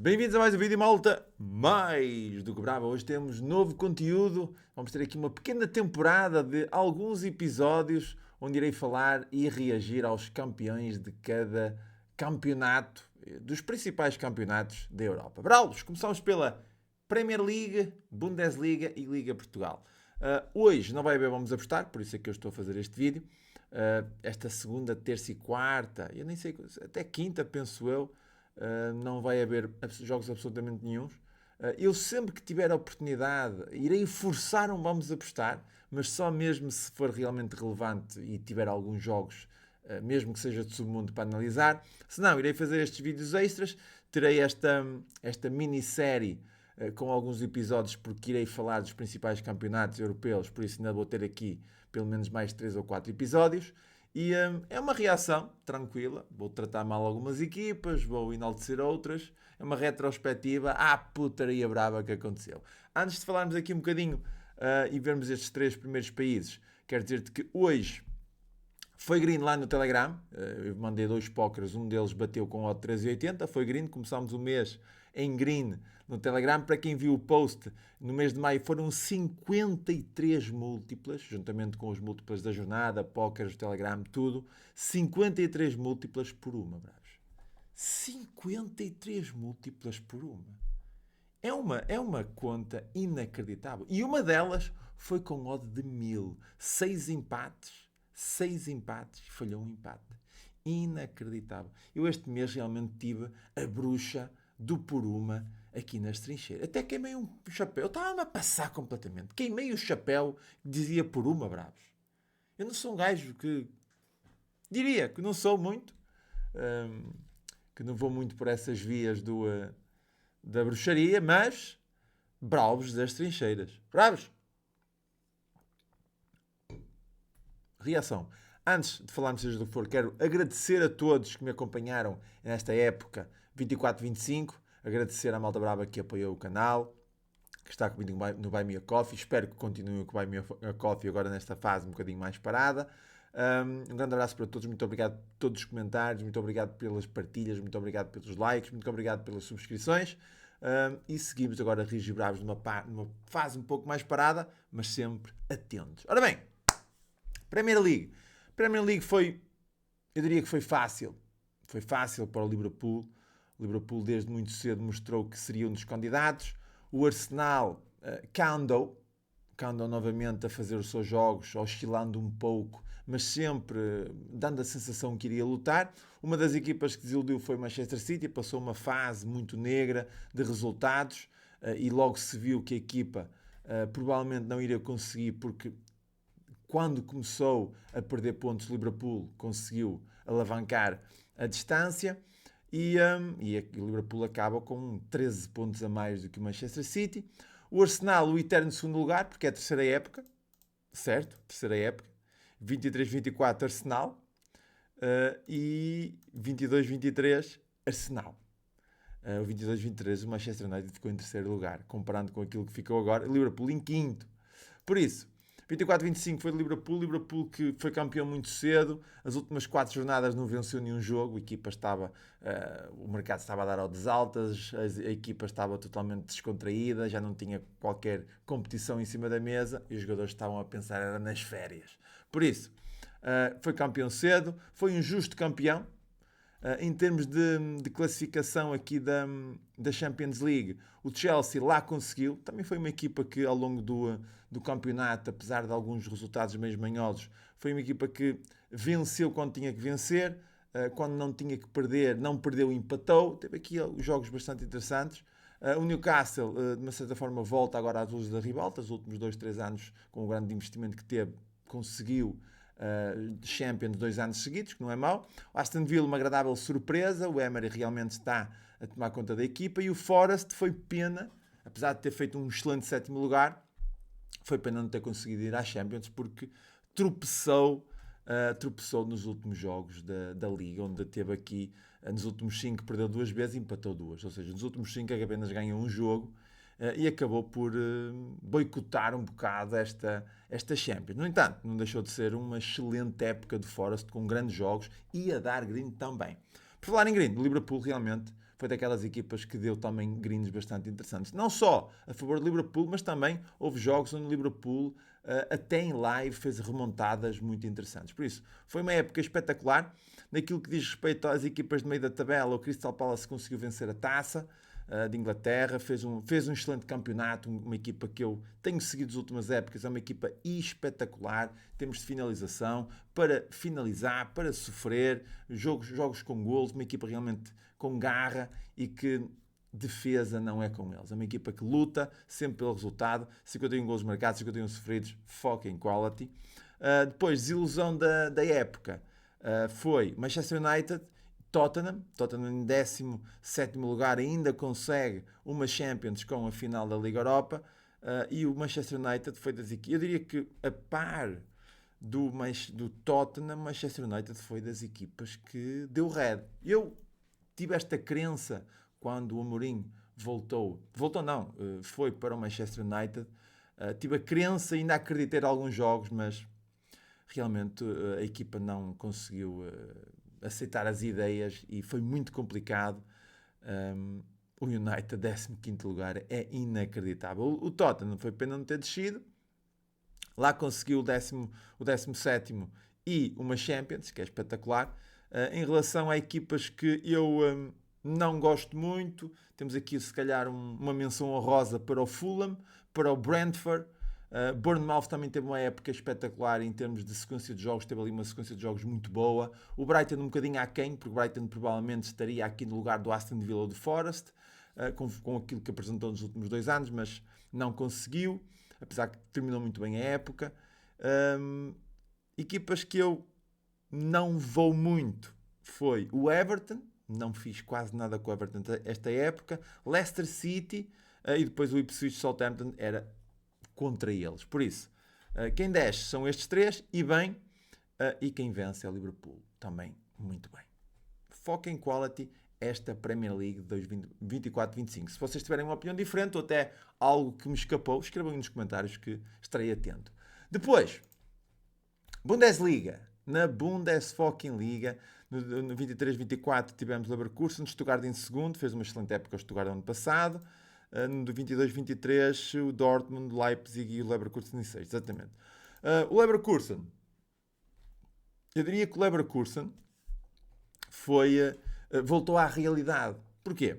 Bem-vindos a mais um vídeo, malta, mais do que brava. Hoje temos novo conteúdo, vamos ter aqui uma pequena temporada de alguns episódios onde irei falar e reagir aos campeões de cada campeonato, dos principais campeonatos da Europa. Bravos, começamos pela Premier League, Bundesliga e Liga Portugal. Hoje não vai haver Vamos Apostar, por isso é que eu estou a fazer este vídeo. Esta segunda, terça e quarta, eu nem sei, até quinta penso eu, não vai haver jogos absolutamente nenhuns. Eu sempre que tiver a oportunidade irei forçar um Vamos Apostar, mas só mesmo se for realmente relevante e tiver alguns jogos, mesmo que seja de submundo para analisar. Se não, irei fazer estes vídeos extras, terei esta minissérie com alguns episódios porque irei falar dos principais campeonatos europeus, por isso ainda vou ter aqui pelo menos mais 3 ou 4 episódios. E é uma reação tranquila, vou tratar mal algumas equipas, vou enaltecer outras, é uma retrospectiva à putaria brava que aconteceu. Antes de falarmos aqui um bocadinho e vermos estes 3 primeiros países, quero dizer-te que hoje foi green lá no Telegram, eu mandei 2 pokers, um deles bateu com odd 13,80, foi green, começámos o mês em green no Telegram. Para quem viu o post, no mês de maio foram 53 múltiplas, juntamente com os múltiplas da jornada, pokers, Telegram, tudo, 53 múltiplas por uma, bravos. 53 múltiplas por uma. É uma conta inacreditável. E uma delas foi com odd de 1000. 6 empates, falhou um empate. Inacreditável. Eu este mês realmente tive a bruxa do por uma aqui nas trincheiras. Até queimei um chapéu. Eu estava-me a passar completamente. Queimei o chapéu que dizia por uma, bravos. Eu não sou um gajo que... Diria que não sou muito. Que não vou muito por essas vias da bruxaria, mas... Bravos das trincheiras. Bravos! Reação. Antes de falarmos seja do que for, quero agradecer a todos que me acompanharam nesta época 24-25, agradecer à malta brava que apoiou o canal, que está comigo no Buy Me a Coffee. Espero que continuem com o Buy Me a Coffee agora nesta fase um bocadinho mais parada. Um grande abraço para todos, muito obrigado por todos os comentários, muito obrigado pelas partilhas, muito obrigado pelos likes, muito obrigado pelas subscrições. E seguimos agora Rijos e Bravos numa fase um pouco mais parada, mas sempre atentos. Ora bem, Premier League. Premier League foi, eu diria que foi fácil. Foi fácil para o Liverpool. O Liverpool desde muito cedo mostrou que seria um dos candidatos. O Arsenal andou novamente a fazer os seus jogos, oscilando um pouco, mas sempre dando a sensação que iria lutar. Uma das equipas que desiludiu foi o Manchester City, passou uma fase muito negra de resultados e logo se viu que a equipa provavelmente não iria conseguir, porque quando começou a perder pontos, o Liverpool conseguiu alavancar a distância e o Liverpool acaba com 13 pontos a mais do que o Manchester City. O Arsenal, o eterno segundo lugar, porque é a terceira época, certo? Terceira época. 23-24 Arsenal e 22-23 Arsenal. O 22-23 o Manchester United ficou em terceiro lugar, comparando com aquilo que ficou agora. O Liverpool em quinto. Por isso, 24-25 foi de Liverpool que foi campeão muito cedo. As últimas 4 jornadas não venceu nenhum jogo. A equipa estava, o mercado estava a dar altas altas, a equipa estava totalmente descontraída, já não tinha qualquer competição em cima da mesa e os jogadores estavam a pensar era nas férias. Por isso, foi campeão cedo, foi um justo campeão. Em termos de classificação aqui da Champions League, o Chelsea lá conseguiu. Também foi uma equipa que ao longo do campeonato, apesar de alguns resultados meio manhosos, foi uma equipa que venceu quando tinha que vencer, quando não tinha que perder, não perdeu e empatou. Teve aqui jogos bastante interessantes. O Newcastle, de uma certa forma, volta agora às luzes da ribalta. Os últimos 2-3 anos, com o grande investimento que teve, conseguiu Champions 2 anos seguidos, que não é mau. O Aston Villa, uma agradável surpresa. O Emery realmente está a tomar conta da equipa. E o Forest foi pena, apesar de ter feito um excelente sétimo lugar, foi pena não ter conseguido ir à Champions, porque tropeçou nos últimos jogos da Liga, onde teve aqui, nos últimos 5 perdeu 2 vezes e empatou 2. Ou seja, nos últimos 5 apenas ganhou um jogo e acabou por boicotar um bocado esta Champions. No entanto, não deixou de ser uma excelente época de Forest, com grandes jogos e a dar green também. Por falar em green, o Liverpool realmente foi daquelas equipas que deu também greens bastante interessantes. Não só a favor do Liverpool, mas também houve jogos onde o Liverpool até em live fez remontadas muito interessantes. Por isso, foi uma época espetacular. Naquilo que diz respeito às equipas de meio da tabela, o Crystal Palace conseguiu vencer a taça de Inglaterra, fez um excelente campeonato, uma equipa que eu tenho seguido nas últimas épocas, é uma equipa espetacular, temos de finalização, para finalizar, para sofrer, jogos com golos, uma equipa realmente com garra e que defesa não é com eles. É uma equipa que luta sempre pelo resultado, 51 golos marcados, 51 sofridos, fucking quality. Depois, desilusão da época, foi Manchester United, Tottenham em 17º lugar ainda consegue uma Champions com a final da Liga Europa, e o Manchester United foi das equipas, eu diria que a par do Tottenham, Manchester United foi das equipas que deu red. Eu tive esta crença quando o Amorim foi para o Manchester United, tive a crença, ainda acreditei em alguns jogos, mas realmente a equipa não conseguiu aceitar as ideias e foi muito complicado. O United, 15º lugar, é inacreditável. O Tottenham foi pena não ter descido. Lá conseguiu o 17º e uma Champions, que é espetacular. Em relação a equipas que eu não gosto muito, temos aqui se calhar uma menção honrosa para o Fulham, para o Brentford. Bournemouth também teve uma época espetacular em termos de sequência de jogos, teve ali uma sequência de jogos muito boa. O Brighton um bocadinho aquém, porque o Brighton provavelmente estaria aqui no lugar do Aston Villa ou do Forest, com aquilo que apresentou nos últimos 2 anos, mas não conseguiu, apesar que terminou muito bem a época. Equipas que eu não vou muito foi o Everton, não fiz quase nada com o Everton esta época, Leicester City, e depois o Ipswich Southampton era contra eles. Por isso, quem desce são estes 3 e bem, e quem vence é o Liverpool, também muito bem. Foco em quality esta Premier League de 2024-25. Se vocês tiverem uma opinião diferente ou até algo que me escapou, escrevam aí nos comentários que estarei atento. Depois, Bundesliga. Na Bundesliga, no 23-24 tivemos Leverkusen, Stuttgart em segundo, fez uma excelente época o Stuttgart ano passado. No 22-23 o Dortmund, Leipzig e o Leverkusen em 6, exatamente. O Leverkusen, eu diria que o Leverkusen voltou à realidade. Porquê?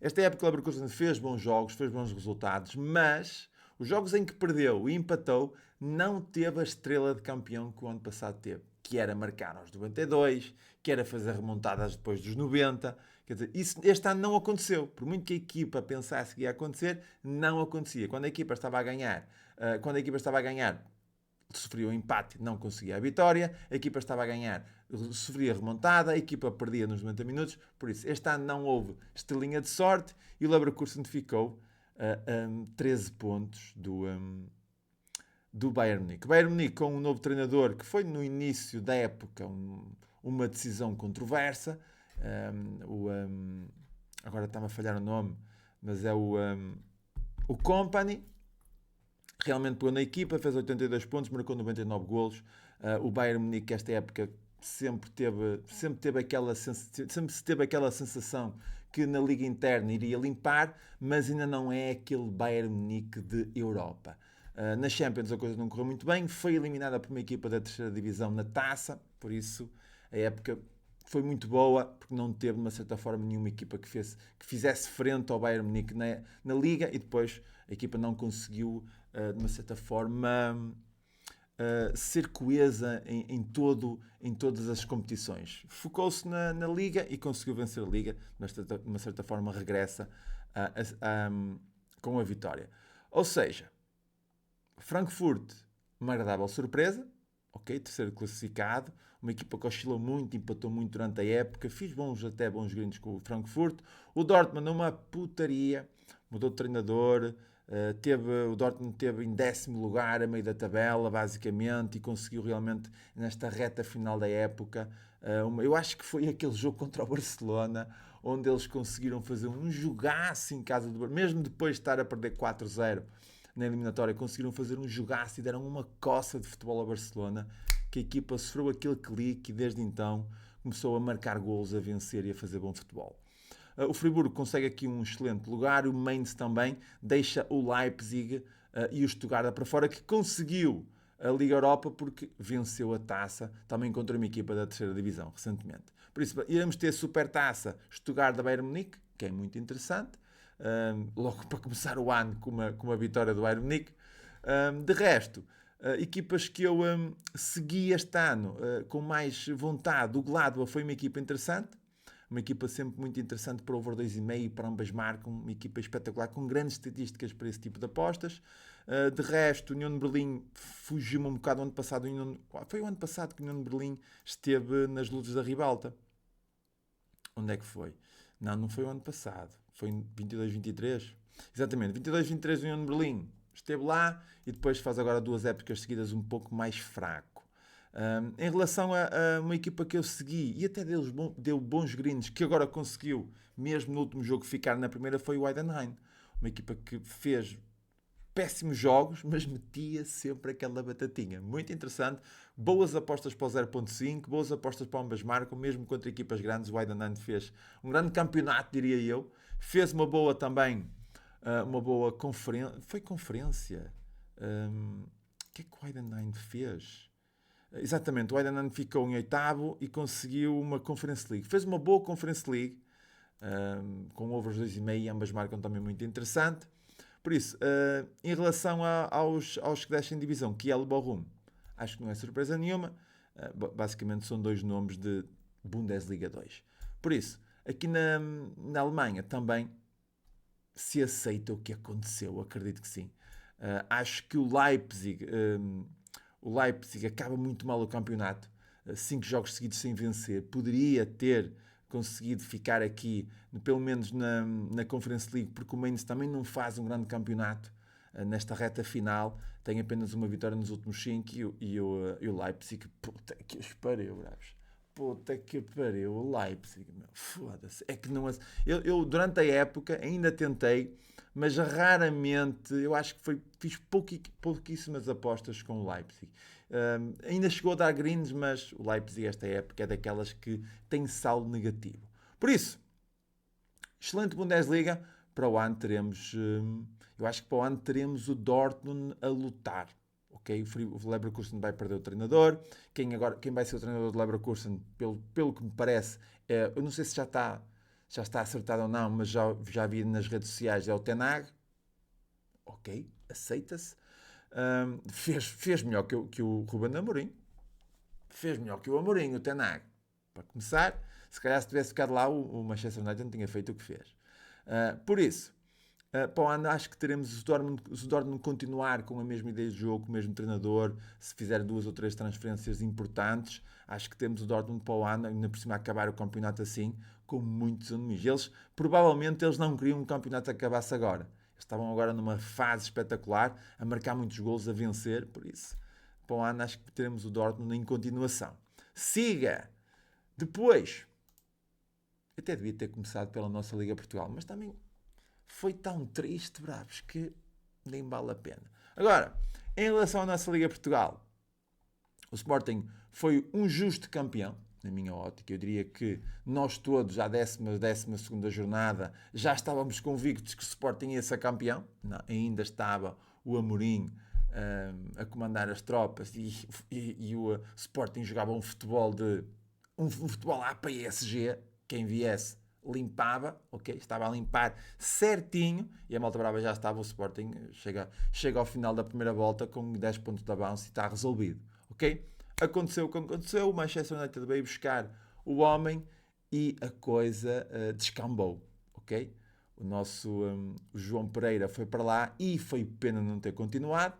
Esta época o Leverkusen fez bons jogos, fez bons resultados, mas os jogos em que perdeu e empatou não teve a estrela de campeão que o ano passado teve, que era marcar aos 92, que era fazer remontadas depois dos 90. Quer dizer, isso este ano não aconteceu. Por muito que a equipa pensasse que ia acontecer, não acontecia. Quando a equipa estava a ganhar, sofria um empate, não conseguia a vitória. A equipa estava a ganhar, sofria remontada. A equipa perdia nos 90 minutos. Por isso, este ano não houve estrelinha de sorte e o Leverkusen ficou a 13 pontos do Bayern Munique. O Bayern Munique com um novo treinador que foi no início da época uma decisão controversa. Agora está-me a falhar o nome, mas é o Company. Realmente pegou na equipa, fez 82 pontos, marcou 99 golos. O Bayern Munique esta época sempre teve aquela sensação que na liga interna iria limpar, mas ainda não é aquele Bayern Munique de Europa. Na Champions a coisa não correu muito bem, foi eliminada por uma equipa da terceira divisão na taça, por isso a época foi muito boa, porque não teve, de uma certa forma, nenhuma equipa que fizesse frente ao Bayern Munique na Liga, e depois a equipa não conseguiu, de uma certa forma, ser coesa em todas as competições. Focou-se na Liga e conseguiu vencer a Liga, mas de uma certa forma regressa com a vitória. Ou seja, Frankfurt, uma agradável surpresa, ok, terceiro classificado, uma equipa que oscilou muito, empatou muito durante a época, fiz bons gringos com o Frankfurt. O Dortmund, uma putaria, mudou de treinador, o Dortmund teve em 10º lugar, a meio da tabela, basicamente, e conseguiu realmente, nesta reta final da época, eu acho que foi aquele jogo contra o Barcelona, onde eles conseguiram fazer um jogaço em casa do Barcelona, mesmo depois de estar a perder 4-0 na eliminatória, conseguiram fazer um jogaço e deram uma coça de futebol ao Barcelona, que a equipa sofreu aquele clique e desde então começou a marcar golos, a vencer e a fazer bom futebol. O Friburgo consegue aqui um excelente lugar, o Mainz também deixa o Leipzig e o Stuttgart para fora, que conseguiu a Liga Europa porque venceu a taça, também contra uma equipa da terceira divisão, recentemente. Por isso, iremos ter Super Taça Stuttgart da Bayern Munique, que é muito interessante, logo para começar o ano com uma vitória do Bayern Munique. De resto, equipas que eu segui este ano com mais vontade, o Gladbach foi uma equipa interessante, uma equipa sempre muito interessante para over 2,5, para ambas marcam, uma equipa espetacular, com grandes estatísticas para esse tipo de apostas. De resto, o União de Berlim fugiu-me um bocado o ano passado. Foi o ano passado que o União de Berlim esteve nas lutas da ribalta. Onde é que foi? Não foi o ano passado. Foi em 22-23. Exatamente, 22-23 o União de Berlim esteve lá e depois faz agora 2 épocas seguidas um pouco mais fraco. Em relação a uma equipa que eu segui e até deu bons greens, que agora conseguiu, mesmo no último jogo, ficar na primeira, foi o Heidenheim. Uma equipa que fez péssimos jogos, mas metia sempre aquela batatinha. Muito interessante. Boas apostas para o 0.5, boas apostas para ambas marcam, mesmo contra equipas grandes. O Heidenheim fez um grande campeonato, diria eu. Fez uma boa também, uma boa conferência. Foi conferência? O que é que o Heidenheim fez? Exatamente, o Heidenheim ficou em oitavo e conseguiu uma Conference League. Fez uma boa Conference League, com overs 2,5, ambas marcam também muito interessante. Por isso, em relação aos que descem divisão, Kiel e Bochum, acho que não é surpresa nenhuma. Basicamente são 2 nomes de Bundesliga 2. Por isso, aqui na Alemanha também se aceita o que aconteceu, acredito que sim. Acho que o Leipzig acaba muito mal o campeonato, 5 jogos seguidos sem vencer, poderia ter conseguido ficar aqui, pelo menos na Conference League, porque o Mainz também não faz um grande campeonato nesta reta final, tem apenas uma vitória nos últimos 5 e o Leipzig, puta que os pariu, bravos. Puta que pariu, o Leipzig, meu, foda-se. É que não... Eu, durante a época, ainda tentei, mas raramente, eu acho que fiz pouquíssimas apostas com o Leipzig. Ainda chegou a dar greens, mas o Leipzig, esta época, é daquelas que tem saldo negativo. Por isso, excelente Bundesliga. Para o ano teremos, eu acho que para o ano teremos o Dortmund a lutar. Okay? O Leverkusen vai perder o treinador. Quem vai ser o treinador do Leverkusen, pelo que me parece, eu não sei se já está acertado ou não, mas já vi nas redes sociais, é o Ten Hag. Ok, aceita-se. Fez melhor que o Ruben Amorim. Fez melhor que o Amorim, o Ten Hag. Para começar, se calhar se tivesse ficado lá, o Manchester United não tinha feito o que fez. Por isso, para o ano acho que teremos se o Dortmund continuar com a mesma ideia de jogo, com o mesmo treinador, se fizer 2 ou 3 transferências importantes, acho que temos o Dortmund para o ano, ainda por cima acabar o campeonato assim, com muitos enemigos. Provavelmente eles não queriam que o campeonato acabasse agora. Eles estavam agora numa fase espetacular, a marcar muitos golos, a vencer, por isso, para o ano acho que teremos o Dortmund em continuação. Siga! Depois, eu até devia ter começado pela nossa Liga Portugal, mas também foi tão triste, bravos, que nem vale a pena. Agora, em relação à nossa Liga Portugal, o Sporting foi um justo campeão, na minha ótica. Eu diria que nós todos, à 12ª jornada, já estávamos convictos que o Sporting ia ser campeão. Não, ainda estava o Amorim a comandar as tropas e o Sporting jogava um futebol um futebol à PSG. Quem viesse limpava, ok? Estava a limpar certinho e a Malta Brava já estava. O Sporting chega ao final da primeira volta com 10 pontos de avanço e está resolvido, ok? Aconteceu o que aconteceu, o Manchester United veio buscar o homem e a coisa descambou, ok? O nosso o João Pereira foi para lá e foi pena não ter continuado.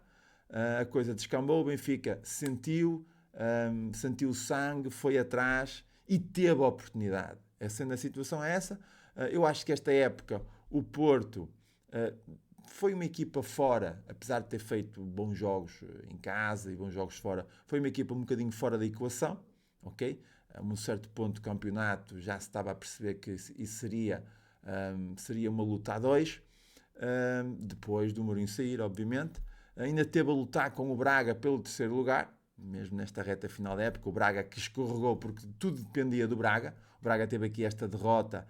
A coisa descambou, o Benfica sentiu o sangue, foi atrás e teve a oportunidade. Sendo a situação essa, eu acho que esta época o Porto foi uma equipa fora, apesar de ter feito bons jogos em casa e bons jogos fora, foi uma equipa um bocadinho fora da equação, ok? A um certo ponto do campeonato já se estava a perceber que isso seria uma luta a 2, depois do Mourinho sair, obviamente. Ainda teve a lutar com o Braga pelo 3º lugar, mesmo nesta reta final da época, o Braga que escorregou porque tudo dependia do Braga. O Braga teve aqui esta derrota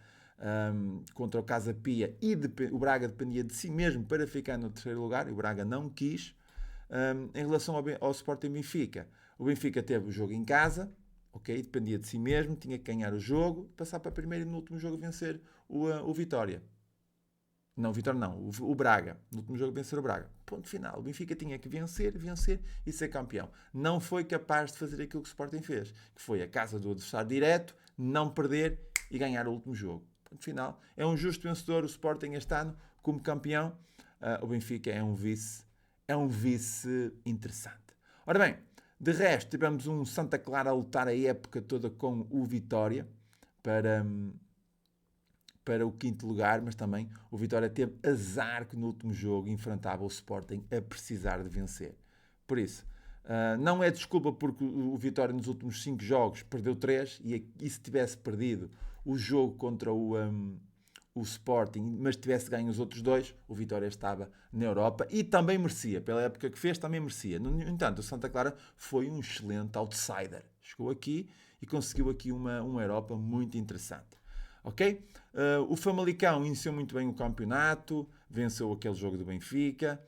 contra o Casa Pia e o Braga dependia de si mesmo para ficar no terceiro lugar e o Braga não quis. Em relação ao Sporting Benfica, o Benfica teve o jogo em casa, ok, dependia de si mesmo, tinha que ganhar o jogo, passar para primeiro e no último jogo vencer o Vitória. Não, o Vitória não, o Braga. No último jogo vencer o Braga. Ponto final. O Benfica tinha que vencer e ser campeão. Não foi capaz de fazer aquilo que o Sporting fez, que foi a casa do adversário direto, não perder e ganhar o último jogo. Ponto final. É um justo vencedor o Sporting este ano como campeão. O Benfica é um vice interessante. Ora bem, de resto tivemos um Santa Clara a lutar a época toda com o Vitória para o quinto lugar, mas também o Vitória teve azar que no último jogo enfrentava o Sporting a precisar de vencer. Por isso, não é desculpa porque o Vitória nos últimos 5 jogos perdeu 3 e se tivesse perdido o jogo contra o Sporting, mas tivesse ganho os outros 2, o Vitória estava na Europa e também merecia, pela época que fez, também merecia. No entanto, o Santa Clara foi um excelente outsider. Chegou aqui e conseguiu aqui uma Europa muito interessante. Ok? O Famalicão iniciou muito bem o campeonato, venceu aquele jogo do Benfica,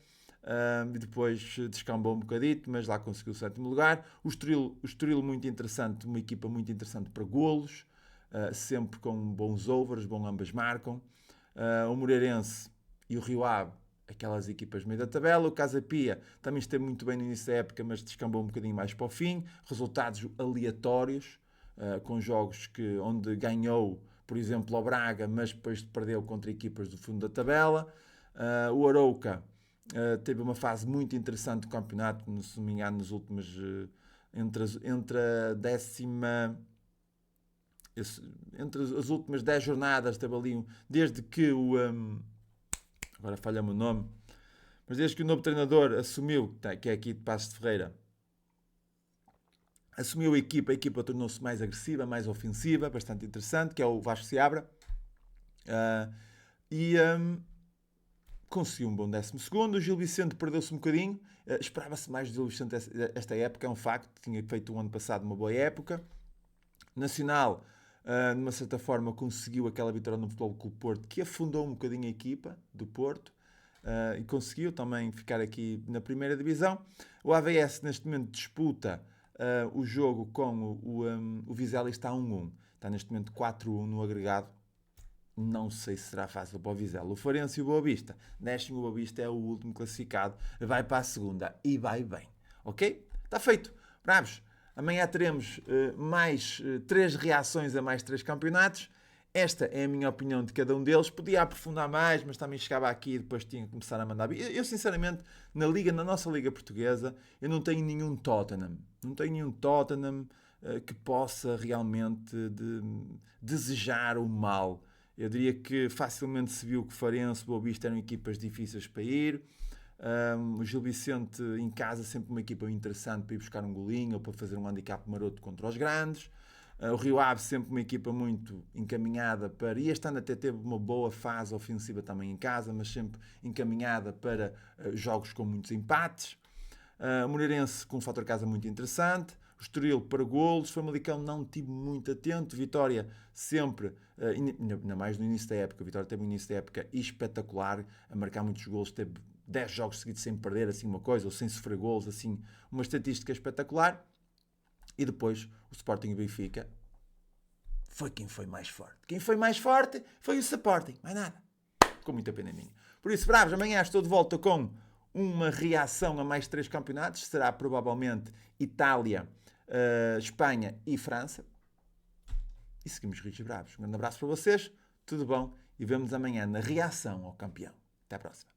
e depois descambou um bocadito, mas lá conseguiu o 7º lugar. O Estoril muito interessante, uma equipa muito interessante para golos, sempre com bons overs, ambas marcam. O Moreirense e o Rio Ave, aquelas equipas meio da tabela. O Casa Pia também esteve muito bem no início da época, mas descambou um bocadinho mais para o fim. Resultados aleatórios, com jogos onde ganhou, por exemplo, ao Braga, mas depois perdeu contra equipas do fundo da tabela. O Arouca teve uma fase muito interessante do campeonato, se não me engano, nos últimos entre a décima entre as últimas 10 jornadas teve ali desde que agora falha-me o nome, mas desde que o novo treinador assumiu, que é aqui de Passos de Ferreira, assumiu a equipa tornou-se mais agressiva, mais ofensiva, bastante interessante, que é o Vasco Seabra, conseguiu um bom 12º. O Gil Vicente perdeu-se um bocadinho, esperava-se mais do Gil Vicente esta época, é um facto, tinha feito o ano passado uma boa época. Nacional, de uma certa forma, conseguiu aquela vitória no Futebol Clube Porto, que afundou um bocadinho a equipa do Porto, e conseguiu também ficar aqui na primeira divisão. O AVS neste momento disputa o jogo com o Vizela e está 1-1. Está neste momento 4-1 no agregado. Não sei se será fácil para o Vizela. O Farense e o Boa Vista. Descem, o Boa Vista é o último classificado. Vai para a segunda e vai bem. Ok? Está feito. Bravos. Amanhã teremos mais 3 reações a mais 3 campeonatos. Esta é a minha opinião de cada um deles. Podia aprofundar mais, mas também chegava aqui e depois tinha que começar a mandar. Eu sinceramente, na nossa Liga Portuguesa, eu não tenho nenhum Tottenham. Não tenho nenhum Tottenham que possa realmente desejar o mal. Eu diria que facilmente se viu que Farense e Boa Vista eram equipas difíceis para ir. O Gil Vicente em casa sempre uma equipa interessante para ir buscar um golinho ou para fazer um handicap maroto contra os grandes. O Rio Ave sempre uma equipa muito encaminhada para, e este ano até teve uma boa fase ofensiva também em casa, mas sempre encaminhada para jogos com muitos empates. O Moreirense com um fator casa muito interessante. O Estoril para golos. Famalicão não tive muito atento. Vitória sempre, ainda mais no início da época. Vitória teve um início da época espetacular, a marcar muitos golos, teve 10 jogos seguidos sem perder, assim uma coisa, ou sem sofrer golos, assim uma estatística espetacular. E depois o Sporting e o Benfica foi quem foi mais forte. Quem foi mais forte foi o Sporting, mais nada. Com muita pena minha. Por isso, bravos, amanhã estou de volta com uma reação a mais 3 campeonatos. Será provavelmente Itália, Espanha e França. E seguimos Rios e Bravos. Um grande abraço para vocês, tudo bom? E vemos amanhã na reação ao campeão. Até à próxima.